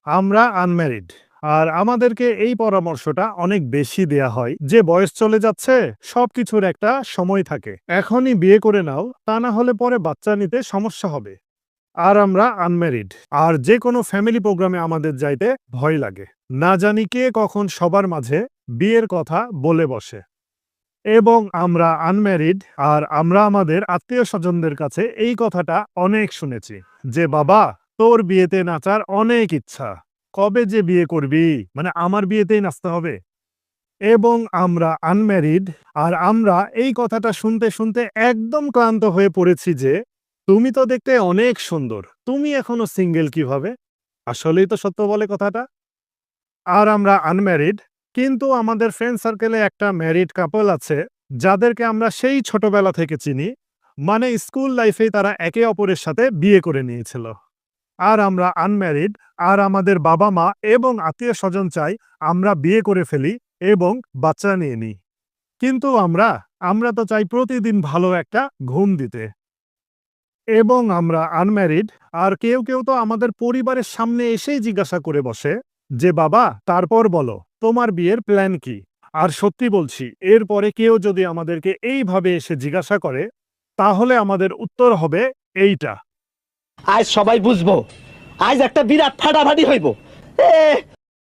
আমরা আনম্যারিড। আর আমাদেরকে এই পরামর্শটা অনেক বেশি দেয়া হয় যে বয়স চলে যাচ্ছে, সবকিছুর একটা সময় থাকে। এখনই বিয়ে করে নাও, তা না হলে পরে বাচ্চা নিতে সমস্যা হবে। আর আমরা আনম্যারিড। আর যে কোনো ফ্যামিলি প্রোগ্রামে আমাদের যাইতে ভয় লাগে। না জানি কে কখন সবার মাঝে বিয়ের কথা বলে বসে। এবং আমরা আনম্যারিড। আর আমরা আমাদের আত্মীয়-স্বজনদের কাছে এই কথাটা অনেক শুনেছি যে, "বাবা, তোর বিয়েতে নাচার অনেক ইচ্ছা। কবে যে বিয়ে করবি? মানে আমার বিয়েতেই নাচতে হবে?" এবং আমরা আনম্যারিড। আর আমরা এই কথাটা শুনতে, শুনতে একদম ক্লান্ত হয়ে পড়েছি যে, "তুমি তো দেখতে অনেক সুন্দর। তুমি এখনো সিঙ্গেল কিভাবে?" আসলেই তো সত্য বলে কথাটা। আর আমরা আনম্যারিড। কিন্তু আমাদের ফ্রেন্ড সার্কেলে একটা ম্যারিড কাপল আছে, যাদেরকে আমরা সেই ছোটবেলা থেকে চিনি। মানে স্কুল লাইফেই তারা একে অপরের সাথে বিয়ে করে নিয়েছিল। আর আমরা আনম্যারিড। আর আমাদের বাবা-মা এবং আত্মীয়স্বজন চায় আমরা বিয়ে করে ফেলি এবং বাচ্চা নিয়ে নিই। কিন্তু আমরা তো চাই প্রতিদিন ভালো একটা ঘুম দিতে। এবং আমরা আনম্যারিড। আর কেউ, কেউ তো আমাদের পরিবারের সামনে এসেই জিজ্ঞাসা করে বসে যে, "বাবা, তারপর বলো, তোমার বিয়ের প্ল্যান কি?" আর সত্যি বলছি, এরপরে কেউ যদি আমাদেরকে এইভাবে এসে জিজ্ঞাসা করে, তাহলে আমাদের উত্তর হবে এইটা। আজ সবাই বুঝবো, আজ একটা বিরাট ফাটাফাটি হইব। এ